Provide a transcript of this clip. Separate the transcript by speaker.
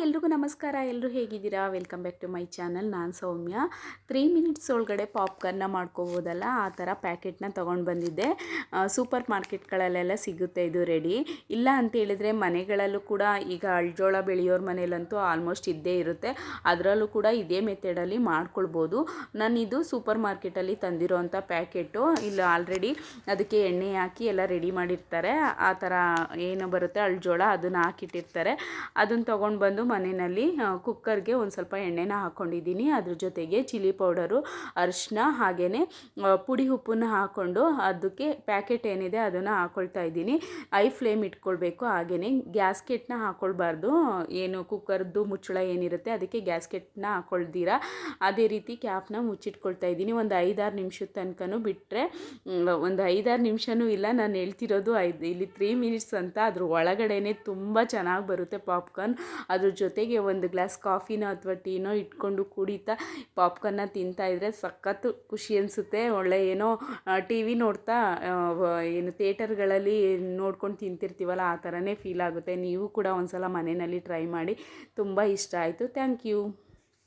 Speaker 1: ಎಲ್ರಿಗೂ ನಮಸ್ಕಾರ. ಎಲ್ಲರೂ ಹೇಗಿದ್ದೀರಾ? Welcome back to my channel. ನಾನು ಸೌಮ್ಯ. 3 ಮಿನಿಟ್ಸ್ ಒಳಗಡೆ ಪಾಪ್ಕಾರ್ನ್ನ ಮಾಡ್ಕೋಬೋದಲ್ಲ, ಆ ಥರ ಪ್ಯಾಕೆಟ್ನ ತೊಗೊಂಡು ಬಂದಿದ್ದೆ. ಸೂಪರ್ ಮಾರ್ಕೆಟ್ಗಳಲ್ಲೆಲ್ಲ ಸಿಗುತ್ತೆ ಇದು ರೆಡಿ. ಇಲ್ಲ ಅಂತ ಹೇಳಿದರೆ ಮನೆಗಳಲ್ಲೂ ಕೂಡ ಈಗ ಅಳ್ಜೋಳ ಬೆಳೆಯೋರ ಮನೇಲಂತೂ ಆಲ್ಮೋಸ್ಟ್ ಇದ್ದೇ ಇರುತ್ತೆ. ಅದರಲ್ಲೂ ಕೂಡ ಇದೇ ಮೆಥಡಲ್ಲಿ ಮಾಡ್ಕೊಳ್ಬೋದು. ನಾನಿದು ಸೂಪರ್ ಮಾರ್ಕೆಟಲ್ಲಿ ತಂದಿರೋವಂಥ ಪ್ಯಾಕೆಟು. ಇಲ್ಲಿ ಆಲ್ರೆಡಿ ಅದಕ್ಕೆ ಎಣ್ಣೆ ಹಾಕಿ ಎಲ್ಲ ರೆಡಿ ಮಾಡಿರ್ತಾರೆ. ಆ ಥರ ಏನು ಬರುತ್ತೆ ಅಳ್ಜೋಳ, ಅದನ್ನು ಹಾಕಿಟ್ಟಿರ್ತಾರೆ. ಅದನ್ನು ತೊಗೊಂಡು ಬಂದು ಮನೆಯಲ್ಲಿ ಕುಕ್ಕರ್ಗೆ ಒಂದು ಸ್ವಲ್ಪ ಎಣ್ಣೆನ ಹಾಕ್ಕೊಂಡಿದ್ದೀನಿ. ಅದ್ರ ಜೊತೆಗೆ ಚಿಲ್ಲಿ ಪೌಡರು, ಅರಿಶಿನ, ಹಾಗೆಯೇ ಪುಡಿ ಉಪ್ಪನ್ನ ಹಾಕ್ಕೊಂಡು ಅದಕ್ಕೆ ಪ್ಯಾಕೆಟ್ ಏನಿದೆ ಅದನ್ನು ಹಾಕ್ಕೊಳ್ತಾ ಇದ್ದೀನಿ. ಐ ಫ್ಲೇಮ್ ಇಟ್ಕೊಳ್ಬೇಕು. ಹಾಗೆಯೇ ಗ್ಯಾಸ್ಕೆಟ್ನ ಹಾಕ್ಕೊಳ್ಬಾರ್ದು. ಏನು ಕುಕ್ಕರ್ದು ಮುಚ್ಚಳ ಏನಿರುತ್ತೆ ಅದಕ್ಕೆ ಗ್ಯಾಸ್ಕೆಟ್ನ ಹಾಕ್ಕೊಳ್ದಿರಾ ಅದೇ ರೀತಿ ಕ್ಯಾಪ್ನ ಮುಚ್ಚಿಟ್ಕೊಳ್ತಾ ಇದ್ದೀನಿ. ಒಂದು 5-6 ನಿಮಿಷದ ತನಕನೂ ಬಿಟ್ಟರೆ, ಒಂದು 5-6 ನಿಮಿಷನೂ ಇಲ್ಲ, ನಾನು ಹೇಳ್ತಿರೋದು ಇಲ್ಲಿ 3 ಮಿನಿಟ್ಸ್ ಅಂತ. ಅದ್ರ ಒಳಗಡೆನೆ ತುಂಬ ಚೆನ್ನಾಗಿ ಬರುತ್ತೆ ಪಾಪ್ಕಾರ್ನ್. ಅದ್ರ ಜೊತೆಗೆ ಒಂದು ಗ್ಲಾಸ್ ಕಾಫಿನೋ ಅಥವಾ ಟೀನೋ ಇಟ್ಕೊಂಡು ಕುಡಿತಾ ಪಾಪ್ಕಾರ್ನ್ನ ತಿಂತಾಯಿದ್ರೆ ಸಖತ್ತು ಖುಷಿ ಅನಿಸುತ್ತೆ. ಒಳ್ಳೆ ಏನೋ ಟಿ ವಿ ನೋಡ್ತಾ ಏನು ಥಿಯೇಟರ್ಗಳಲ್ಲಿ ನೋಡ್ಕೊಂಡು ತಿಂತಿರ್ತೀವಲ್ಲ, ಆ ಥರನೇ ಫೀಲ್ ಆಗುತ್ತೆ. ನೀವು ಕೂಡ ಒಂದು ಸಲ ಮನೆಯಲ್ಲಿ ಟ್ರೈ ಮಾಡಿ. ತುಂಬ ಇಷ್ಟ ಆಯಿತು. Thank you.